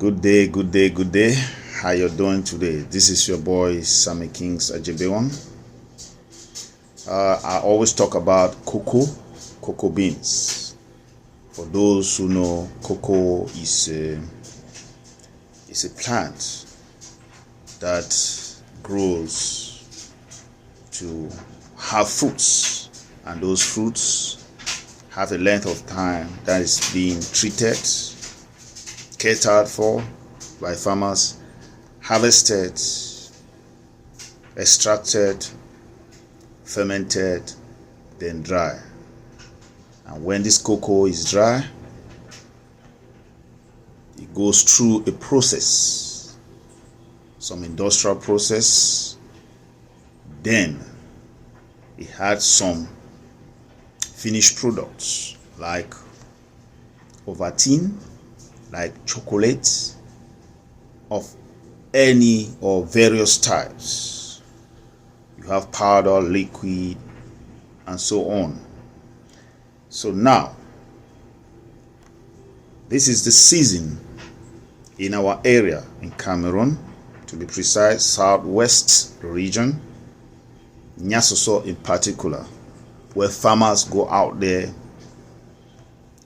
Good day, good day, good day. How you doing today? This is your boy Sammy Kings Ajebewang. I always talk about cocoa beans. For those who know, cocoa is a plant that grows to have fruits, and those fruits have a length of time that is being treated, catered for by farmers, harvested, extracted, fermented, then dry. And when this cocoa is dry, it goes through a process, some industrial process. Then it had some finished products like Ovaltine, like chocolate of any or various types. You have powder, liquid, and so on. So now, this is the season in our area in Cameroon, to be precise, southwest region, Nyasoso in particular, where farmers go out there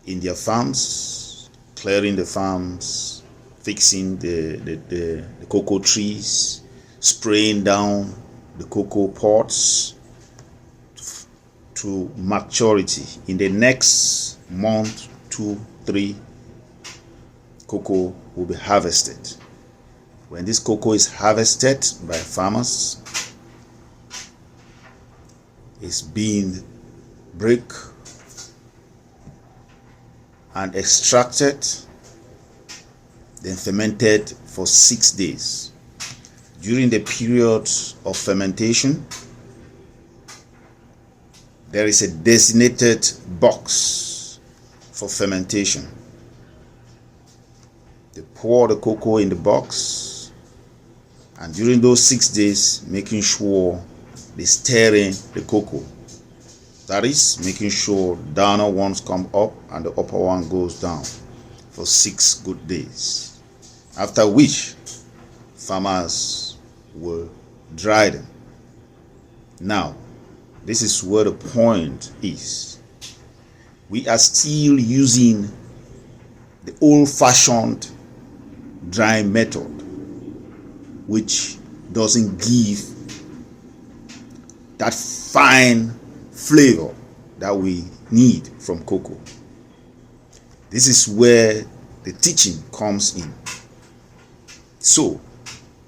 in their farms, clearing the farms, fixing the cocoa trees, spraying down the cocoa pods to maturity. In the next month, 2, 3, cocoa will be harvested. When this cocoa is harvested by farmers, it's being break and extracted, then fermented for 6 days. During the period of fermentation, there is a designated box for fermentation. They pour the cocoa in the box, and during those 6 days, making sure they stir in the cocoa. That is, making sure downer ones come up and the upper one goes down for 6 good days. After which, farmers will dry them. Now, this is where the point is. We are still using the old-fashioned drying method, which doesn't give that fine flavor that we need from cocoa. This is where the teaching comes in. So,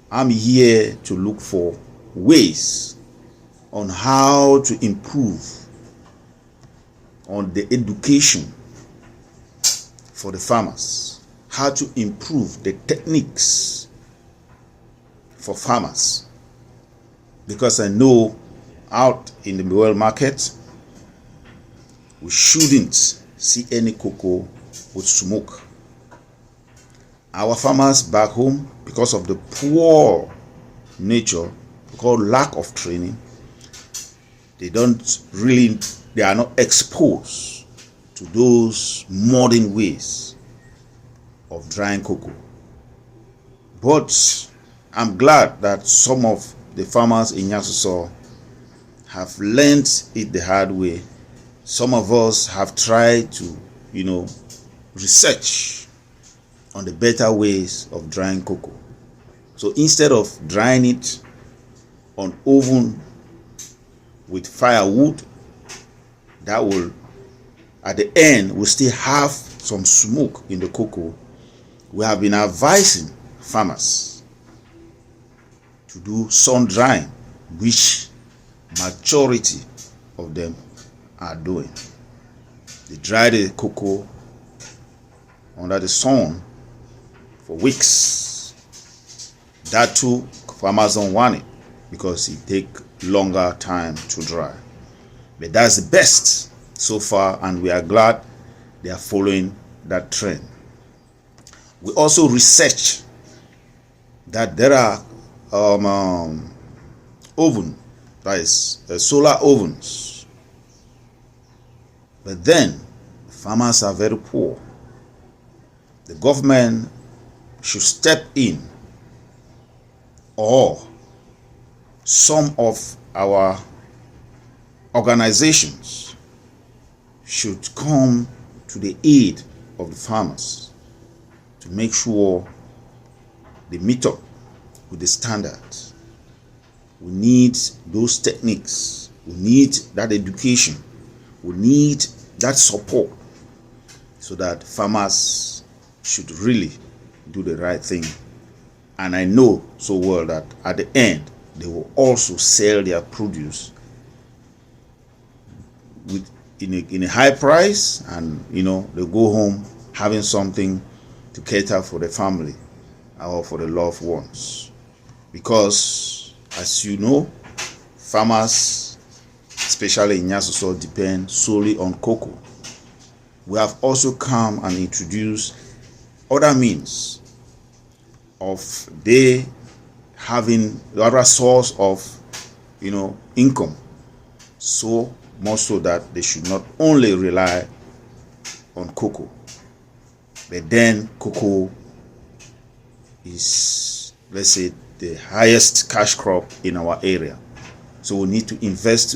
I'm here to look for ways on how to improve on the education for the farmers, how to improve the techniques for farmers, because I know out in the world market we shouldn't see any cocoa with smoke. Our farmers back home, because of the poor nature, because lack of training, they are not exposed to those modern ways of drying cocoa. But I'm glad that some of the farmers in Nyasoso have learned it the hard way. Some of us have tried to, research on the better ways of drying cocoa. So instead of drying it on oven with firewood, that will, at the end, will still have some smoke in the cocoa. We have been advising farmers to do sun drying, which majority of them are doing. They dry the cocoa under the sun for weeks. That too, farmers don't want it because it takes longer time to dry. But that's the best so far, and we are glad they are following that trend. We also research that there are oven, that is solar ovens, but then farmers are very poor. The government should step in, or some of our organizations should come to the aid of the farmers to make sure they meet up with the standards. We need those techniques. We need that education. We need that support so that farmers should really do the right thing. And I know so well that at the end, they will also sell their produce in a high price, and they go home having something to cater for the family or for the loved ones. Because as you know, farmers, especially in Nyasoso, depend solely on cocoa. We have also come and introduced other means of they having the other source of income, so more so that they should not only rely on cocoa. But then cocoa is, let's say, the highest cash crop in our area, so we need to invest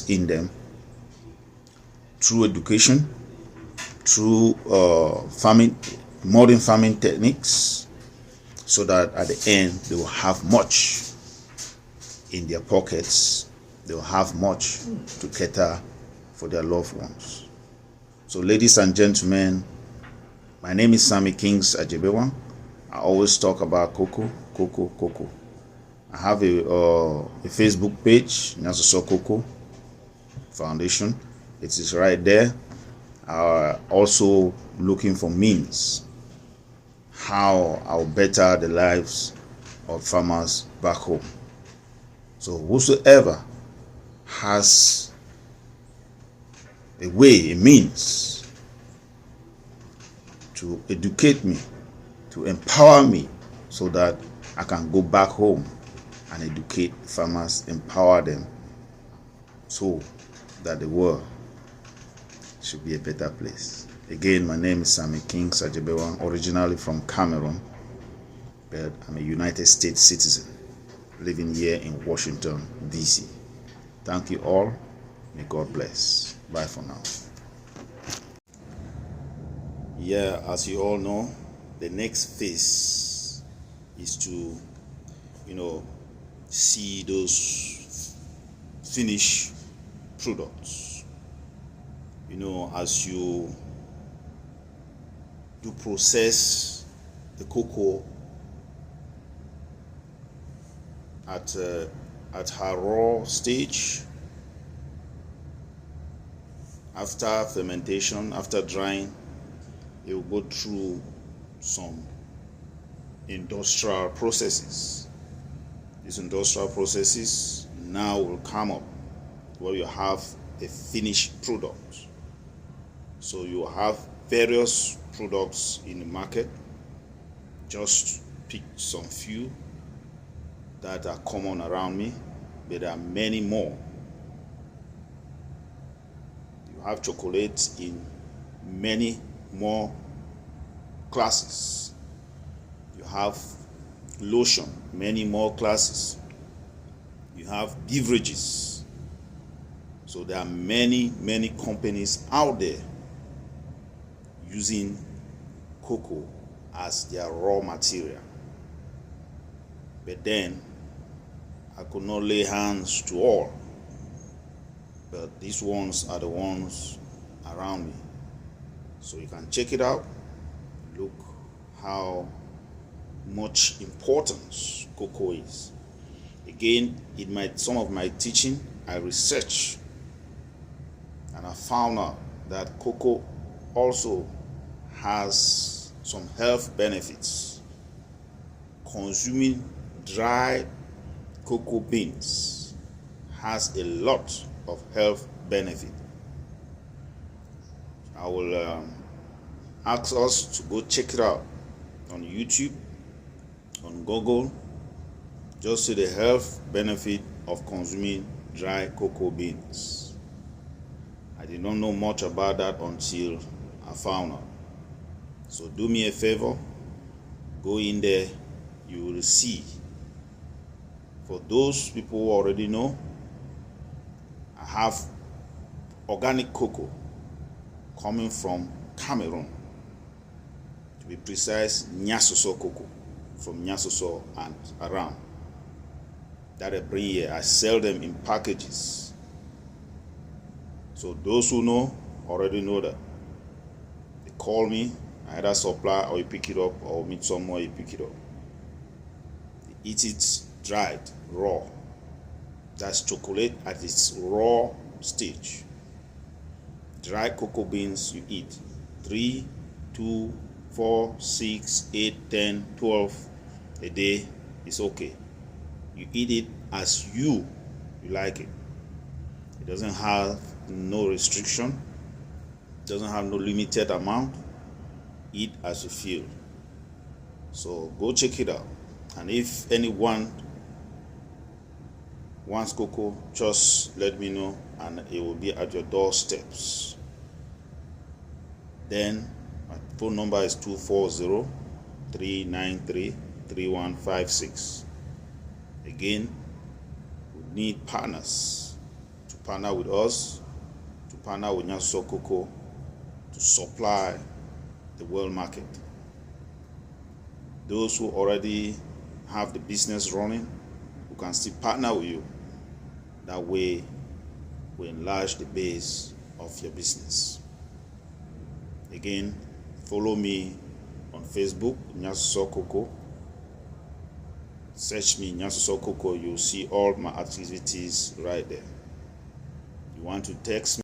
in them through education, through farming, modern farming techniques, so that at the end they will have much in their pockets. They will have much to cater for their loved ones. So ladies and gentlemen, my name is Sammy Kings Ajebewan. I always talk about cocoa. I have a Facebook page, Nyasoso Cocoa Foundation. It is right there. Also looking for means how I'll better the lives of farmers back home. So whosoever has a way, a means to educate me, to empower me, so that I can go back home and educate farmers, empower them, so that the world should be a better place. Again, my name is Sammy King Sajebewan, originally from Cameroon, but I'm a United States citizen living here in Washington, D.C. Thank you all. May God bless. Bye for now. Yeah, as you all know, the next phase is to, see those finished products. As you do process the cocoa at her raw stage, after fermentation, after drying, it will go through some industrial processes. These industrial processes now will come up where you have a finished product. So you have various products in the market. Just pick some few that are common around me, but there are many more. You have chocolate in many more classes. You have lotion, many more classes. You have beverages. So there are many companies out there using cocoa as their raw material. But then I could not lay hands to all, but these ones are the ones around me. So you can check it out. Look how much importance cocoa is. Again, in some of my teaching, I researched and I found out that cocoa also has some health benefits. Consuming dry cocoa beans has a lot of health benefit. I will ask us to go check it out on YouTube, on Google. Just see the health benefit of consuming dry cocoa beans. I did not know much about that until I found out. So do me a favor, Go in there, you will see. For those people who already know, I have organic cocoa coming from Cameroon. To be precise, Nyasoso Cocoa from Nyasoso and around. That I bring here, I sell them in packages. So those who know already know that. They call me, I either supply or you pick it up, or meet somewhere you pick it up. They eat it dried, raw. That's chocolate at its raw stage. Dry cocoa beans you eat 3, 2, 4, 6, 8, 10, 12 a day is okay. You eat it as you like it. It doesn't have no restriction. It doesn't have no limited amount. Eat as you feel. So go check it out. And if anyone wants cocoa, just let me know and it will be at your doorsteps. Then my phone number is 240-393-3156. Again, we need partners to partner with us, to partner with Nyasoso Cocoa, to supply the world market. Those who already have the business running, who can still partner with you. That way, we enlarge the base of your business. Again, follow me on Facebook, Nyasoso Cocoa. Search me, Nyasoso Cocoa. You'll see all my activities right there. You want to text me?